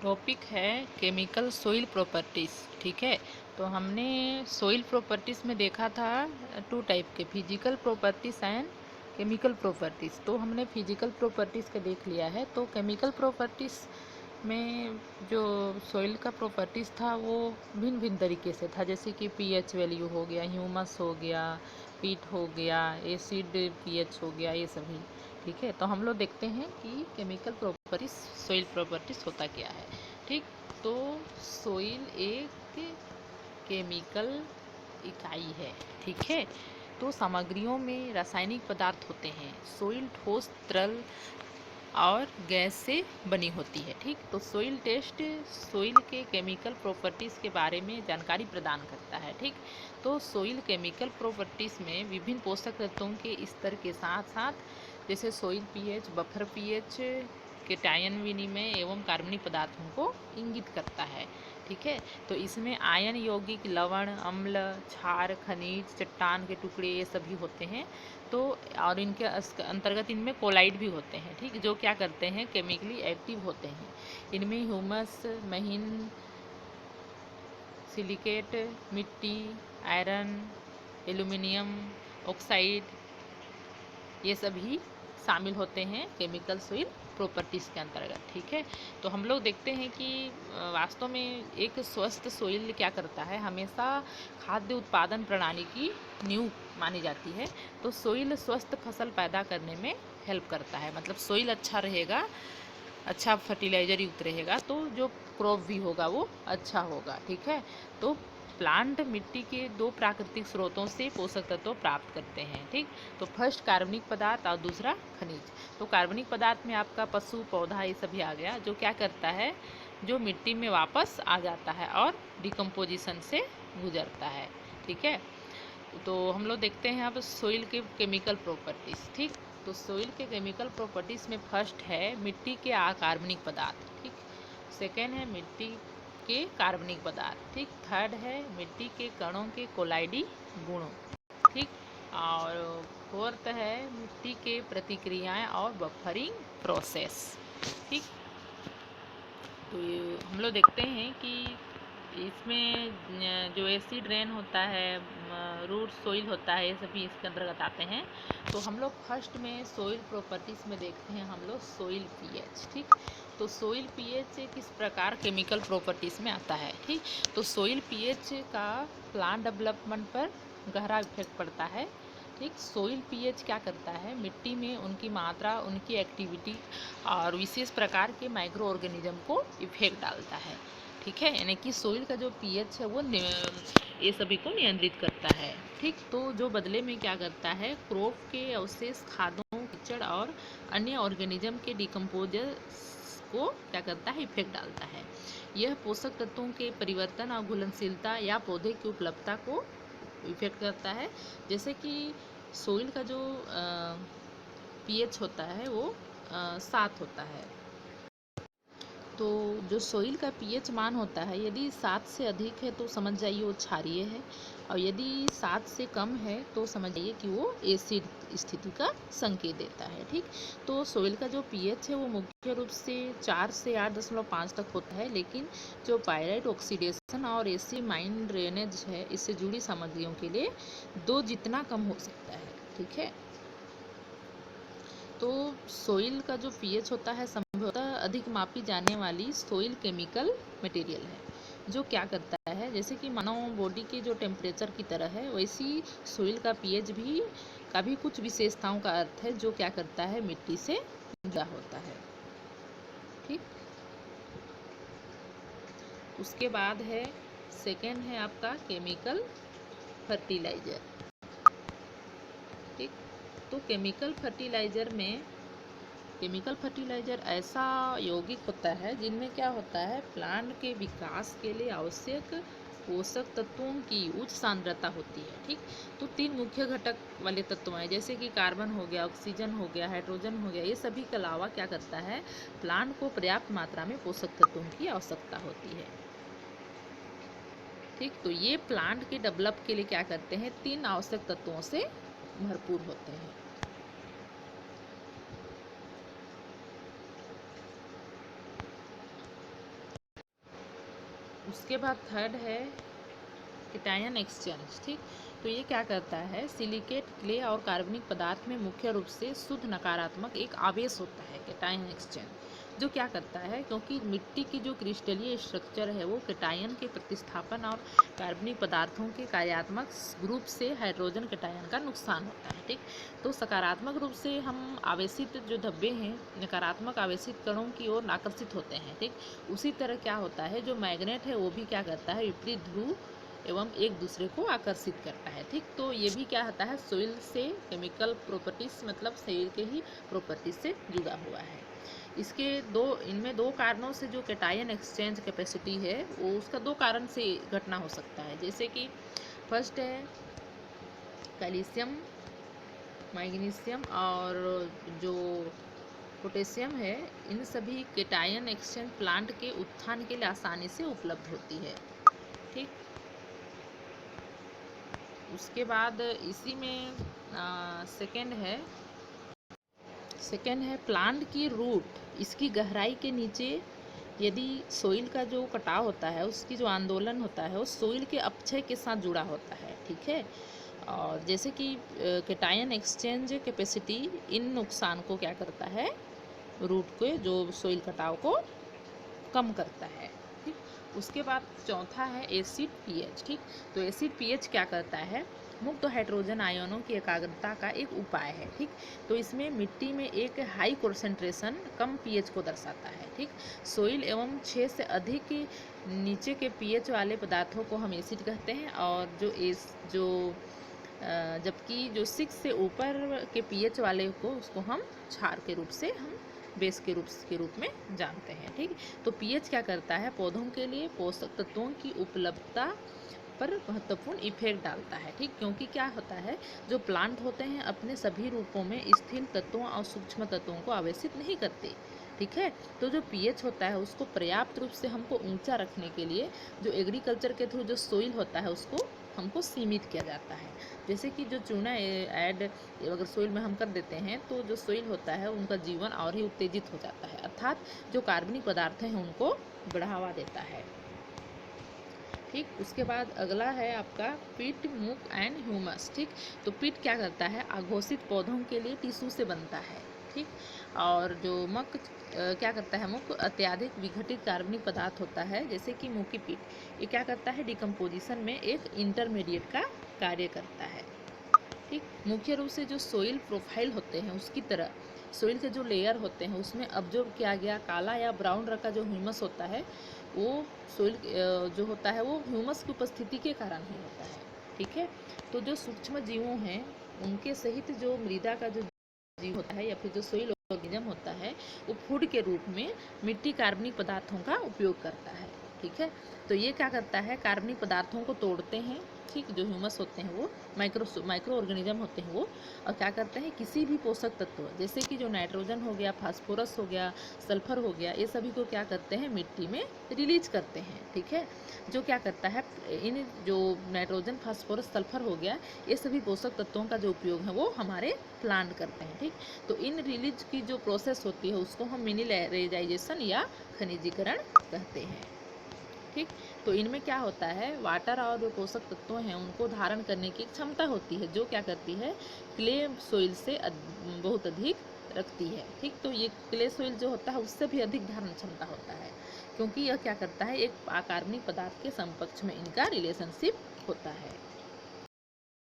Topic है chemical soil properties. ठीक है, तो हमने सोइल प्रॉपर्टीज़ में देखा था टू टाइप के, physical properties and chemical properties. तो हमने फिजिकल प्रॉपर्टीज़ का देख लिया है। तो केमिकल प्रॉपर्टीज़ में जो सोइल का प्रॉपर्टीज़ था वो भिन्न भिन्न तरीके से था, जैसे कि पीएच वैल्यू हो गया, ह्यूमस हो गया, पीट हो गया, एसिड पीएच हो गया, ये सभी। ठीक है, तो हम लोग देखते हैं कि केमिकल प्रॉपर्टीज सोइल प्रॉपर्टीज होता क्या है। ठीक, तो सोइल एक केमिकल इकाई है। ठीक है, तो सामग्रियों में रासायनिक पदार्थ होते हैं। सोइल ठोस, तरल और गैस से बनी होती है। ठीक, तो सोइल टेस्ट सोइल के केमिकल प्रॉपर्टीज़ के बारे में जानकारी प्रदान करता है। ठीक, तो सोइल केमिकल प्रॉपर्टीज़ में विभिन्न पोषक तत्वों के स्तर के साथ साथ जैसे soil pH, buffer pH, cation विनिमय एवं कार्बनिक पदार्थों को इंगित करता है। ठीक है, तो इसमें आयन यौगिक, लवण, अम्ल, क्षार, खनिज, चट्टान के टुकड़े, ये सभी होते हैं। तो और इनके अंतर्गत इनमें कोलाइड भी होते हैं। ठीक, जो क्या करते हैं, केमिकली एक्टिव होते हैं। इनमें ह्यूमस, महीन, सिलिकेट, मिट्टी, आयरन, एल्यूमिनियम ऑक्साइड, ये सभी शामिल होते हैं केमिकल सोइल प्रॉपर्टीज़ के अंतर्गत। ठीक है, तो हम लोग देखते हैं कि वास्तव में एक स्वस्थ सोइल क्या करता है, हमेशा खाद्य उत्पादन प्रणाली की नींव मानी जाती है। तो सोइल स्वस्थ फसल पैदा करने में हेल्प करता है। मतलब सोइल अच्छा रहेगा, अच्छा फर्टिलाइज़र युक्त रहेगा, तो जो क्रॉप भी होगा वो अच्छा होगा। ठीक है, तो प्लांट मिट्टी के दो प्राकृतिक स्रोतों से पोषक तत्व प्राप्त करते हैं। ठीक, तो फर्स्ट कार्बनिक पदार्थ और दूसरा खनिज। तो कार्बनिक पदार्थ में आपका पशु, पौधा, ये सभी आ गया, जो क्या करता है, जो मिट्टी में वापस आ जाता है और डिकम्पोजिशन से गुजरता है। ठीक है, तो हम लोग देखते हैं अब सोइल के केमिकल प्रॉपर्टीज़। ठीक, तो सोइल के केमिकल प्रॉपर्टीज़ में फर्स्ट है मिट्टी के अकार्बनिक पदार्थ। ठीक, सेकेंड है मिट्टी के कार्बनिक पदार्थ। ठीक, थर्ड है मिट्टी के कणों के कोलाइडी गुणों। ठीक, और फोर्थ है मिट्टी के प्रतिक्रियाएं और बफरिंग प्रोसेस। ठीक, तो ये हम लोग देखते हैं कि इसमें जो एसिड रेन होता है, रूट सोइल होता है, ये सभी इसके अंतर्गत आते हैं। तो हम लोग फर्स्ट में सोइल प्रॉपर्टीज़ में देखते हैं हम लोग सोइल पीएच। ठीक, तो सोइल पीएच किस प्रकार केमिकल प्रॉपर्टीज़ में आता है। ठीक, तो सोइल पीएच का प्लांट डेवलपमेंट पर गहरा इफेक्ट पड़ता है। ठीक, सोइल पीएच क्या करता है, मिट्टी में उनकी मात्रा, उनकी एक्टिविटी और विशेष प्रकार के माइक्रो ऑर्गेनिज्म को इफेक्ट डालता है। ठीक है, यानी कि सोइल का जो पीएच है वो ये सभी को नियंत्रित करता है। ठीक, तो जो बदले में क्या करता है, क्रॉप के अवशेष, खादों, कीचड़ और अन्य ऑर्गेनिज्म के डिकम्पोजर को क्या करता है, इफेक्ट डालता है। यह पोषक तत्वों के परिवर्तन और घुलनशीलता या पौधे की उपलब्धता को इफेक्ट करता है। जैसे कि सोइल का जो पीएच होता है वो 7 होता है। तो जो सोइल का पीएच मान होता है, यदि 7 से अधिक है तो समझ जाइए वो क्षारीय है, और यदि 7 से कम है तो समझ जाइए कि वो एसिड स्थिति का संकेत देता है। ठीक, तो सोइल का जो पीएच है वो मुख्य रूप से 4 से 8.5 तक होता है, लेकिन जो पायराइट ऑक्सीडेशन और एसिड माइन ड्रेनेज है, इससे जुड़ी सामग्रियों के लिए 2 जितना कम हो सकता है। ठीक है, तो सोइल का जो पीएच होता है संभवतः अधिक मापी जाने वाली सोइल केमिकल मटेरियल है, जो क्या करता है, जैसे कि मानव बॉडी के जो टेम्परेचर की तरह है, वैसी सोइल का पीएच भी कुछ विशेषताओं का अर्थ है, जो क्या करता है, मिट्टी से जुड़ा होता है। ठीक, उसके बाद है सेकेंड है आपका केमिकल फर्टिलाइजर। ठीक, तो केमिकल फर्टिलाइज़र ऐसा यौगिक होता है जिनमें क्या होता है, प्लांट के विकास के लिए आवश्यक पोषक तत्वों की उच्च सांद्रता होती है। ठीक, तो 3 मुख्य घटक वाले तत्व हैं, जैसे कि कार्बन हो गया, ऑक्सीजन हो गया, हाइड्रोजन हो गया, ये सभी के अलावा क्या करता है, प्लांट को पर्याप्त मात्रा में पोषक तत्वों की आवश्यकता होती है। ठीक, तो ये प्लांट के डेवलप के लिए क्या करते हैं, 3 आवश्यक तत्वों से भरपूर होते हैं। उसके बाद थर्ड है कैटायन एक्सचेंज। ठीक, तो ये क्या करता है, सिलिकेट, क्ले और कार्बनिक पदार्थ में मुख्य रूप से शुद्ध नकारात्मक एक आवेश होता है कैटायन एक्सचेंज, जो क्या करता है, क्योंकि मिट्टी की जो क्रिस्टलीय स्ट्रक्चर है वो कैटायन के प्रतिस्थापन और कार्बनिक पदार्थों के कार्यात्मक ग्रुप से हाइड्रोजन कैटायन का नुकसान होता है। ठीक, तो सकारात्मक रूप से हम आवेशित जो धब्बे हैं नकारात्मक आवेशित कणों की ओर आकर्षित होते हैं। ठीक, उसी तरह क्या होता है, जो मैग्नेट है वो भी क्या करता है, विपरीत ध्रुव एवं एक दूसरे को आकर्षित करता है। ठीक, तो ये भी क्या होता है, सोइल से केमिकल प्रॉपर्टीज मतलब सोइल के ही प्रॉपर्टीज से जुड़ा हुआ है। इसके इनमें दो कारणों से जो कैटायन एक्सचेंज कैपेसिटी है वो उसका दो कारण से घटना हो सकता है। जैसे कि फर्स्ट है कैल्शियम, मैग्नीशियम और जो पोटेशियम है, इन सभी कैटायन एक्सचेंज प्लांट के उत्थान के लिए आसानी से उपलब्ध होती है। ठीक, उसके बाद इसी में सेकेंड है प्लांट की रूट, इसकी गहराई के नीचे यदि सोइल का जो कटाव होता है उसकी जो आंदोलन होता है वो सोइल के अपक्षय के साथ जुड़ा होता है। ठीक है, और जैसे कि कैटायन एक्सचेंज कैपेसिटी इन नुकसान को क्या करता है, रूट के जो सोइल कटाव को कम करता है। ठीक, उसके बाद चौथा है एसिड पीएच। ठीक, तो एसिड पीएच क्या करता है, मुक्त हाइड्रोजन आयनों की एकाग्रता का एक उपाय है। ठीक, तो इसमें मिट्टी में एक हाई कॉन्सेंट्रेशन कम पीएच को दर्शाता है। ठीक, सोइल एवं 6 से अधिक नीचे के पीएच वाले पदार्थों को हम एसिड कहते हैं, और जबकि जो 6 से ऊपर के पीएच वाले को उसको हम क्षार के रूप से हम बेस के रूप में जानते हैं। ठीक, तो पीएच क्या करता है, पौधों के लिए पोषक तत्वों की उपलब्धता पर महत्वपूर्ण इफेक्ट डालता है। ठीक, क्योंकि क्या होता है, जो प्लांट होते हैं अपने सभी रूपों में स्थिर तत्वों और सूक्ष्म तत्वों को आवेशित नहीं करते। ठीक है, तो जो पीएच होता है उसको पर्याप्त रूप से हमको ऊंचा रखने के लिए जो एग्रीकल्चर के थ्रू जो सोइल होता है उसको हमको सीमित किया जाता है। जैसे कि जो चूना ऐड अगर सोइल में हम कर देते हैं तो जो सोइल होता है उनका जीवन और ही उत्तेजित हो जाता है, अर्थात जो कार्बनिक पदार्थ हैं उनको बढ़ावा देता है। ठीक, उसके बाद अगला है आपका पिट, मुक एंड ह्यूमस। ठीक, तो पिट क्या करता है, आघोषित पौधों के लिए टिश्यू से बनता है। ठीक, और जो मक क्या करता है, मुक अत्यधिक विघटित कार्बनिक पदार्थ होता है जैसे कि मुकी पिट, ये क्या करता है, डिकम्पोजिशन में एक इंटरमीडिएट का कार्य करता है। ठीक, मुख्य रूप से जो सोइल प्रोफाइल होते हैं उसकी तरह सोइल के जो लेयर होते हैं उसमें अब्जॉर्ब किया गया काला या ब्राउन रंग का जो ह्यूमस होता है वो सोइल जो होता है वो ह्यूमस की उपस्थिति के कारण ही होता है। ठीक है, तो जो सूक्ष्म जीवों हैं उनके सहित जो मृदा का जो जीव होता है या फिर जो सोइल ऑर्गेनिज्म होता है वो फूड के रूप में मिट्टी कार्बनिक पदार्थों का उपयोग करता है। ठीक है, तो ये क्या करता है, कार्बनिक पदार्थों को तोड़ते हैं। ठीक, जो ह्यूमस होते हैं वो माइक्रो ऑर्गेनिज्म होते हैं वो, और क्या करते हैं, किसी भी पोषक तत्व जैसे कि जो नाइट्रोजन हो गया, फास्फोरस हो गया, सल्फर हो गया, ये सभी को क्या करते हैं, मिट्टी में रिलीज करते हैं। ठीक है, जो क्या करता है, इन जो नाइट्रोजन, फास्फोरस, सल्फर हो गया, ये सभी पोषक तत्वों का जो उपयोग है वो हमारे प्लांट करते हैं। ठीक, तो इन रिलीज की जो प्रोसेस होती है उसको हम मिनरलाइजेशन या खनिजीकरण कहते हैं। ठीक, तो इनमें क्या होता है, वाटर और जो पोषक तत्व हैं उनको धारण करने की क्षमता होती है जो क्या करती है, क्ले सोइल से बहुत अधिक रखती है। ठीक, तो ये क्ले सोइल जो होता है उससे भी अधिक धारण क्षमता होता है, क्योंकि यह क्या करता है, एक अकार्बनिक पदार्थ के समकक्ष में इनका रिलेशनशिप होता है।